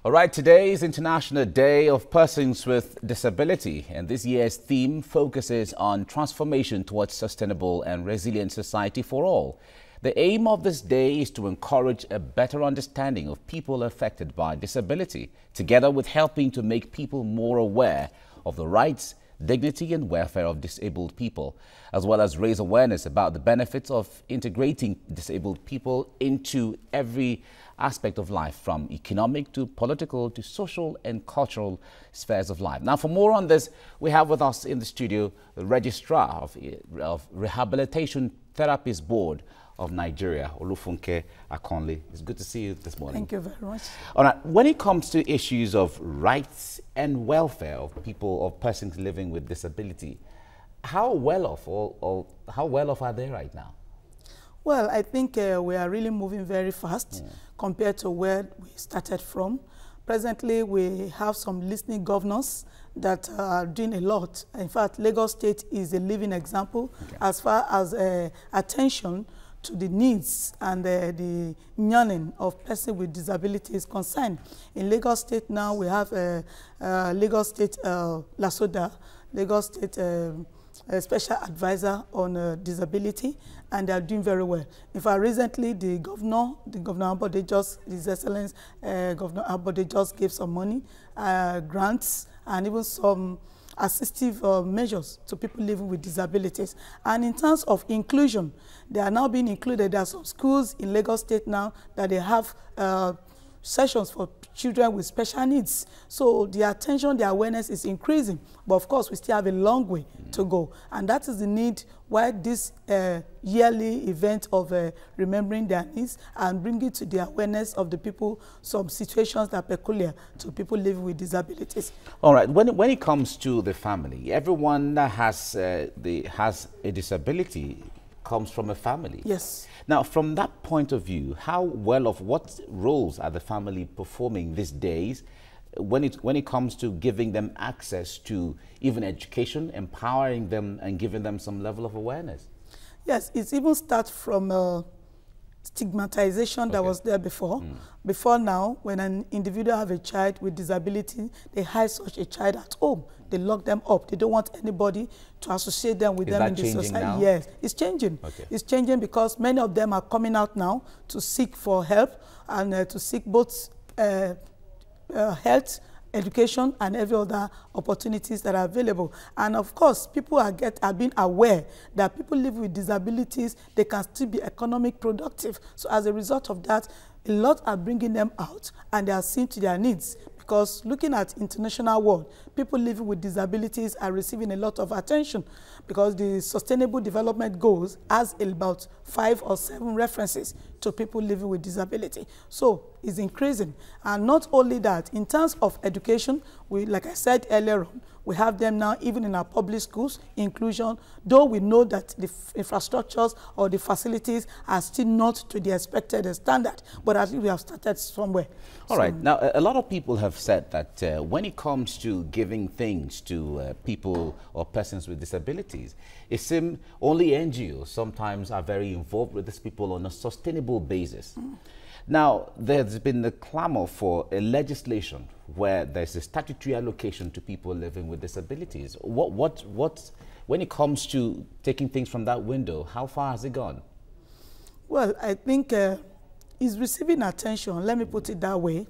All right, today is International Day of Persons with Disability, and this year's theme focuses on transformation towards sustainable and resilient society for all. The aim of this day is to encourage a better understanding of people affected by disability, together with helping to make people more aware of the rights, dignity and welfare of disabled people, as well as raise awareness about the benefits of integrating disabled people into every aspect of life, from economic to political to social and cultural spheres of life. Now, for more on this, we have with us in the studio the Registrar of Rehabilitation Therapists Board of Nigeria, Olufunke Akanle. It's good to see you this morning. Thank you very much. All right, when it comes to issues of rights and welfare of people, of persons living with disability, how well off are they right now? Well, I think we are really moving very fast compared to where we started from. Presently, we have some listening governors that are doing a lot. In fact, Lagos State is a living example as far as attention to the needs and the yearning of persons with disability is concerned. In Lagos State now, we have Lagos State LASODA, Lagos State Special Advisor on Disability, and they are doing very well. In fact, recently the Governor Ambode just, His Excellence Governor Ambode just gave some money, grants, and even some assistive measures to people living with disabilities. And in terms of inclusion, they are now being included. There are some schools in Lagos State now that they have sessions for children with special needs. So the attention, the awareness is increasing. But of course, we still have a long way to go. And that is the need why this yearly event of remembering their needs and bringing to the awareness of the people some situations that are peculiar to people living with disabilities. All right. When it comes to the family, everyone that has a disability comes from a family. Yes. Now, from that point of view, what roles are the family performing these days when it comes to giving them access to even education, empowering them and giving them some level of awareness? Yes, it even starts from stigmatization that was there before. Before now, when an individual have a child with disability, they hide such a child at home. They lock them up. They don't want anybody to associate them with them in the society. Now? Yes, it's changing. Okay. It's changing because many of them are coming out now to seek for help and to seek both health, education, and every other opportunities that are available. And of course, people are being aware that people living with disabilities, they can still be economic productive. So as a result of that, a lot are bringing them out and they are seeing to their needs. Because looking at international world, people living with disabilities are receiving a lot of attention because the Sustainable Development Goals has about 5 or 7 references to people living with disability. So it's increasing. And not only that, in terms of education, like I said earlier on, we have them now even in our public schools, inclusion, though we know that the infrastructures or the facilities are still not to the expected standard, but at least we have started somewhere. All right. Now, a lot of people have said that when it comes to giving things to people or persons with disabilities, it seems only NGOs sometimes are very involved with these people on a sustainable basis. Now, there's been a clamor for a legislation where there's a statutory allocation to people living with disabilities. When it comes to taking things from that window, how far has it gone? Well, I think it's receiving attention. Let me put it that way.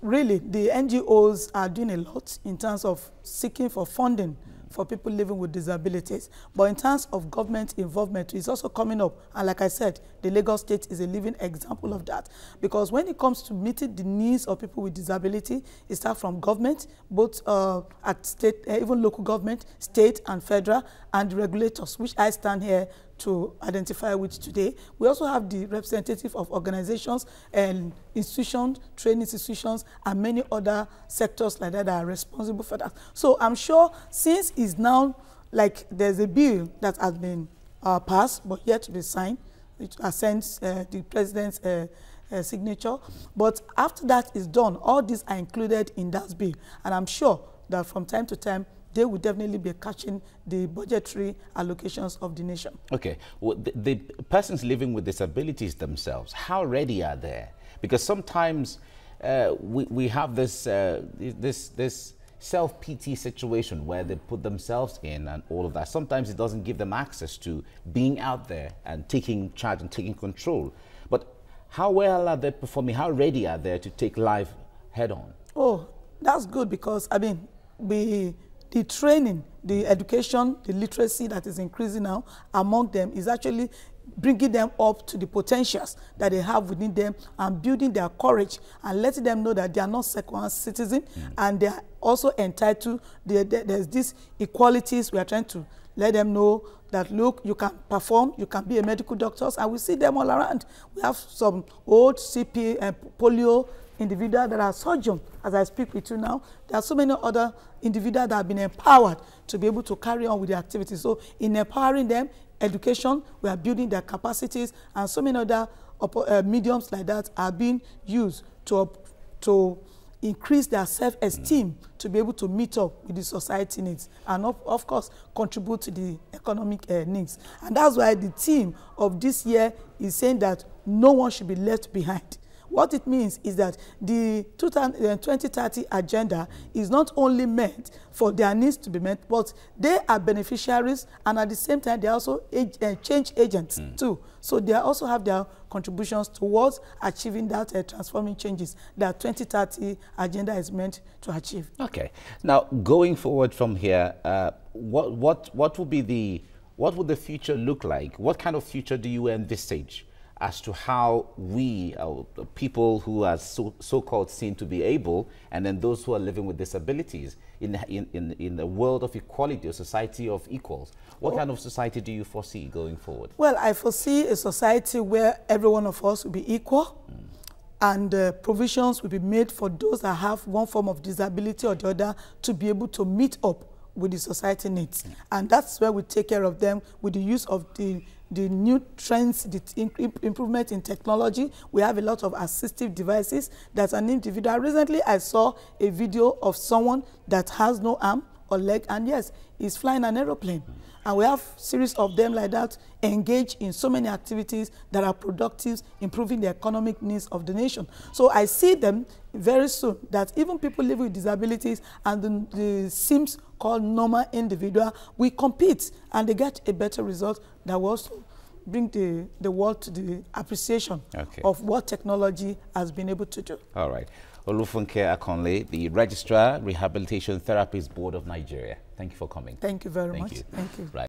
Really, the NGOs are doing a lot in terms of seeking for funding for people living with disabilities. But in terms of government involvement, it's also coming up. And like I said, the Lagos State is a living example of that. Because when it comes to meeting the needs of people with disability, it starts from government, both at state, even local government, state and federal, and the regulators, which I stand here to identify with today. We also have the representative of organizations and institutions, training institutions, and many other sectors like that are responsible for that. So I'm sure since it's now like there's a bill that has been passed but yet to be signed, which ascends the president's signature. But after that is done, all these are included in that bill. And I'm sure that from time to time, they will definitely be catching the budgetary allocations of the nation. Okay. Well, the persons living with disabilities themselves, how ready are they? Because sometimes we have this this self-pity situation where they put themselves in and all of that. Sometimes it doesn't give them access to being out there and taking charge and taking control. But how well are they performing? How ready are they to take life head on? Oh, that's good, because I mean, the training, the education, the literacy that is increasing now among them is actually bringing them up to the potentials that they have within them and building their courage and letting them know that they are not second citizens and they are also entitled. There's these equalities. We are trying to let them know that, look, you can perform, you can be a medical doctor, and we see them all around. We have some old CP and polio individuals that are surgeons. As I speak with you now, there are so many other individuals that have been empowered to be able to carry on with the activities. So in empowering them, education, we are building their capacities, and so many other mediums like that are being used to increase their self-esteem to be able to meet up with the society needs and of course contribute to the economic needs. And that's why the theme of this year is saying that no one should be left behind. What it means is that the 2030 agenda is not only meant for their needs to be met, but they are beneficiaries, and at the same time, they are also change agents too. So they also have their contributions towards achieving that transforming changes that 2030 agenda is meant to achieve. Okay. Now, going forward from here, what would the future look like? What kind of future do you envisage as to how we, people who are so-called seen to be able, and then those who are living with disabilities, in the world of equality, a society of equals? What kind of society do you foresee going forward? Well, I foresee a society where every one of us will be equal, and provisions will be made for those that have one form of disability or the other to be able to meet up with the society needs. And that's where we take care of them with the use of the new trends, the improvement in technology. We have a lot of assistive devices that an individual. Recently, I saw a video of someone that has no arm or leg, and yes, he's flying an aeroplane. And we have series of them like that engaged in so many activities that are productive, improving the economic needs of the nation. So I see them very soon, that even people living with disabilities and the SIMs called normal individual, we compete and they get a better result that will also bring the world to the appreciation of what technology has been able to do. All right. Olufunke Akanle, the Registrar, Rehabilitation Therapists Board of Nigeria. Thank you for coming. Thank you very much. Thank you. Right.